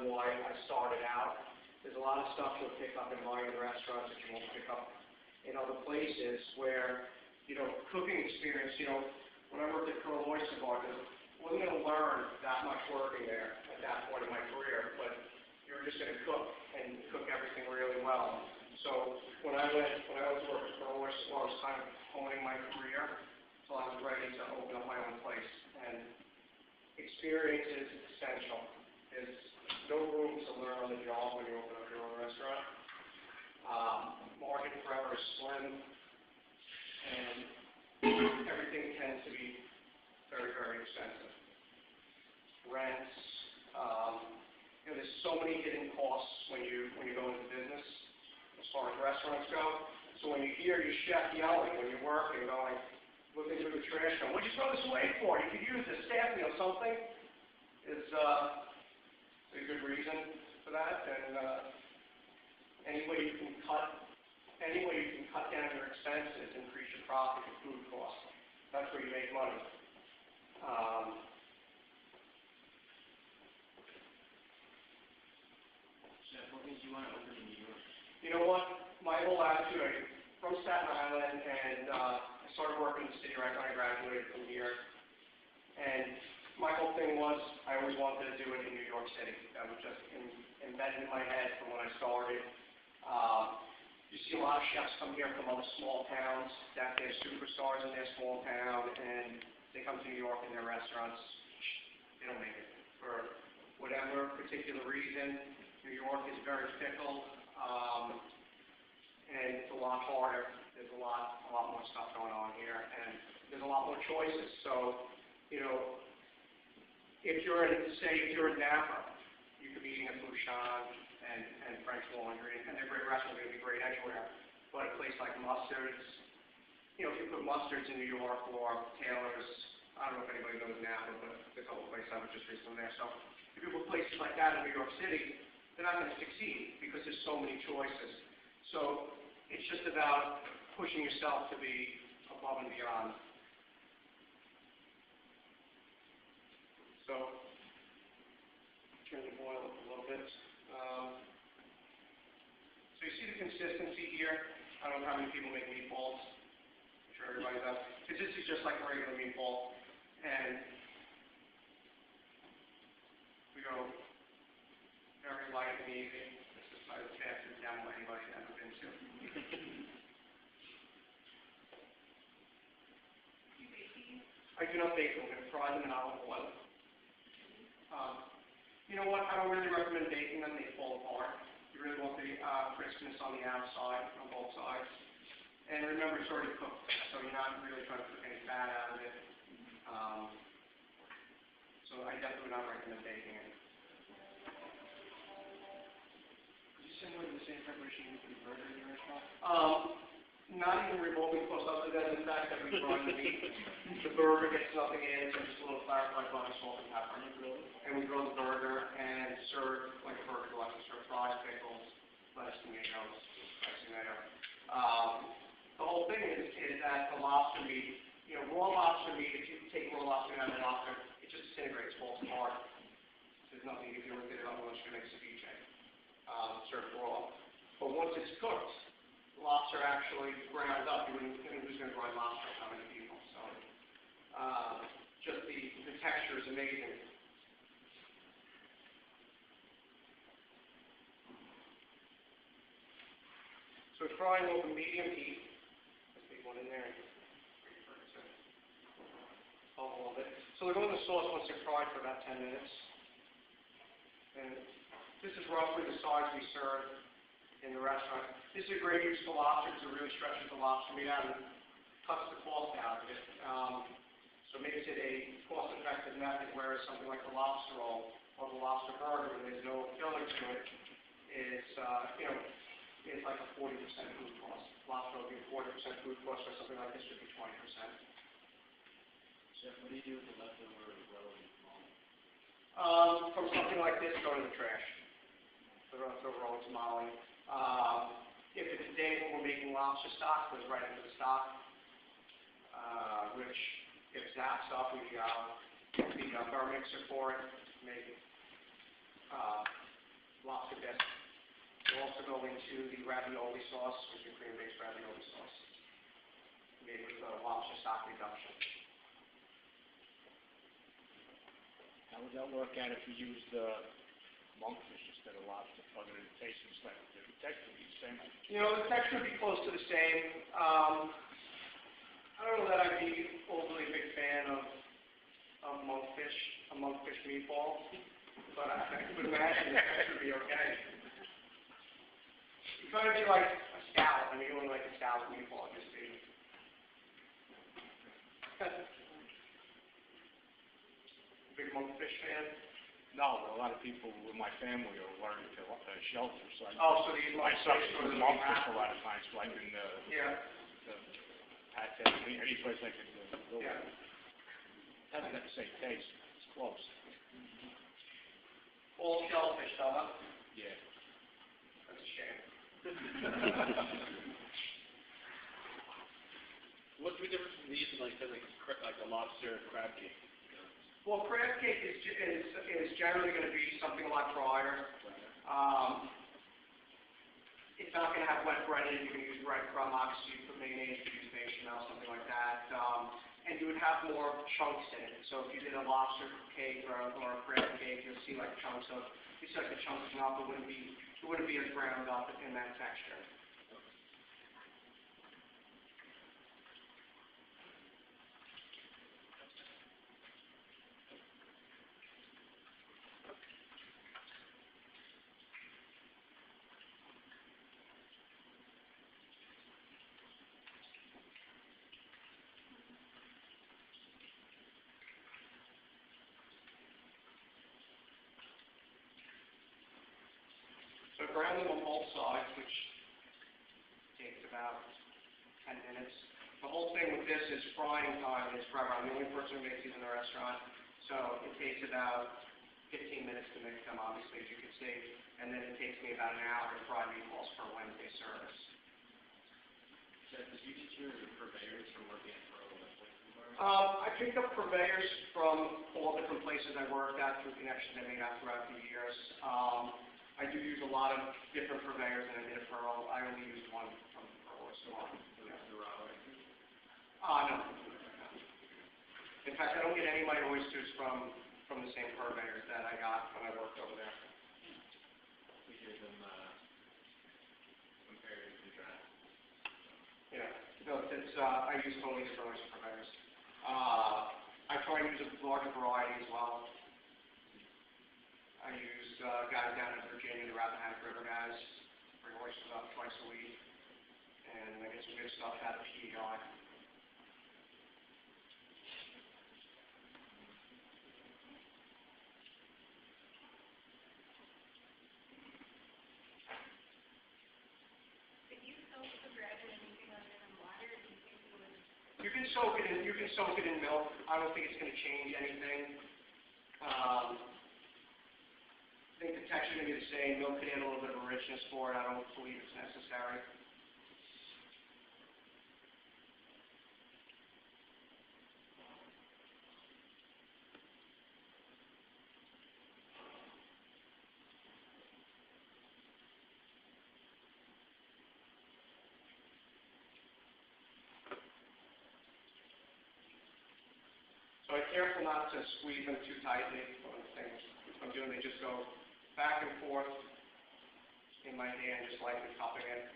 and why I started out. There's a lot of stuff you'll pick up in high-end restaurants that you won't pick up in other places where, cooking experience, when I worked at Lobster Bar, I wasn't going to learn that much working there at that point in my career, but you were just going to cook and cook everything really well. So when I was working for Lobster Bar, I was kind of honing my career until I was ready to open up my own place. And experience is essential. There's no room to learn on the job when you open up your own restaurant. Market forever is slim, and everything tends to be very, very expensive. Rents, there's so many hidden costs when you go into business as far as restaurants go. So when you hear your chef yelling when you're working, going, looking through the trash can, what'd you throw this away for? You could use this staff, something is a good reason for that. And any way you can cut down your expenses, increase your profit and food costs. That's where you make money. Chef, what made you want to open in New York? You know what? My whole attitude, I'm from Staten Island, and I started working in the city right when I graduated from here. And my whole thing was, I always wanted to do it in New York City. That was just embedded in my head from when I started. You see a lot of chefs come here from other small towns that they're superstars in their small town, and they come to New York in their restaurants. They don't make it. For whatever particular reason, New York is very fickle, and it's a lot harder. There's a lot more stuff going on here, and there's a lot more choices. So, if you're in Napa, you could be eating at Bouchon and French Laundry, and they're great restaurants, they're going to be great anywhere. But a place like Mustard's, if you put Mustard's in New York or Taylor's, I don't know if anybody knows Napa, but there's a couple places I was just recently there. So if you put places like that in New York City, they're not going to succeed because there's so many choices. So it's just about pushing yourself to be above and beyond. So turn the boil up a little bit. So you see the consistency here. I don't know how many people make meatballs. I'm sure everybody does. Because this is just like a regular meatball. And we go very light and easy. This is probably the fastest demo anybody's ever been to. I do not bake them. I'm going to fry them in olive oil. You know what? I don't really recommend baking them. They fall apart. You really want the crispness on the outside, on both sides. And remember, it's already cooked, so you're not really trying to cook any fat out of it. So I definitely would not recommend baking it. Is it similar to the same preparation you use for the burger in your restaurant? Not even remotely close, other than the fact that we grind the meat. The burger gets nothing in, so just a little clarified butter, salt, and pepper. And we grill the burger and serve like a burger, like we serve fries, pickles, lettuce, tomatoes, spicy tomato. The whole thing is that the lobster meat, raw lobster meat, if you take raw lobster out of the lobster, it just disintegrates, falls apart. There's nothing you can do with it unless you make ceviche, served raw. But once it's cooked, lobster actually ground up. Who's going to grind lobster? How many people? So just the texture is amazing. So we're frying over medium heat. Let's leave one in there. A little bit. So they're going to the sauce once they're fried for about 10 minutes. And this is roughly the size we serve in the restaurant. This is a great use for lobster because it really stretches the lobster meat out and cuts the cost out of it. So it makes it a cost-effective method, whereas something like the lobster roll or the lobster burger, where there's no filling to it, is it's like a 40% food cost. Lobster will be 40% food cost, or something like this would be 20%. Chef, what do you do with the leftover rolling tamale? From something like this, go to the trash. The leftover rolling tamale. If it's a day when we're making lobster stock, it goes right into the stock, which if zaps up, we the burr mixer for it, make lobster bisque. We'll also go into the ravioli sauce, which is cream-based ravioli sauce, made with lobster stock reduction. How would that work out if you used monkfish instead of lobster? Other than the taste and stuff, the texture would be the same. You know, the texture would be close to the same. I don't know that I'd be overly big fan of monkfish, a monkfish meatball, but I would imagine the texture would be okay. It's going to be like a scallop. I mean, you only like a scallop meatball, just be. Big monkfish fan? No, but a lot of people in my family are allergic to shellfish, so Oh, so these I monkfish substitute monkfish a lot of times, like in the Yeah, pate, any place I could go. yeah. Doesn't have to say taste, it's close. All shellfish, though, huh? Yeah. That's a shame. What's the difference from these and like a lobster crab cake? Well, crab cake is generally going to be something a lot drier. It's not going to have wet bread in it. You can use breadcrumb, obviously you put mayonnaise, you could use bechamel, something like that. And you would have more chunks in it. So if you did a lobster cake or a crab cake, you'll see like chunks of, you see like the chunks come up, it wouldn't be as ground up in that texture. So brown them on both sides, which takes about 10 minutes. The whole thing with this is frying time is forever. I'm the only person who makes these in the restaurant, so it takes about 15 minutes to make them, obviously, as you can see. And then it takes me about an hour to fry meatballs for a Wednesday service. Did you get your purveyors from working at I picked up purveyors from all different places I worked at through connections I made out throughout the years. I do use a lot of different purveyors, and I did a Pearl. I only used one from Pearl store. No. In fact, I don't get any of my oysters from the same purveyors that I got when I worked over there. We hear them compared and contrast. Yeah. No, I use totally different oyster purveyors. I try and use a larger variety as well. I use guys down in Virginia, the Rappahannock River guys, bring oysters up twice a week, and I get some good stuff out of PEI. You can soak it in milk. I don't think it's going to change anything. I think the texture is going to be the same. Milk could add a little bit of richness for it. I don't believe it's necessary. So I'm careful not to squeeze them too tightly. One of the things I'm doing, they just go back and forth in my hand, just lightly cupping it.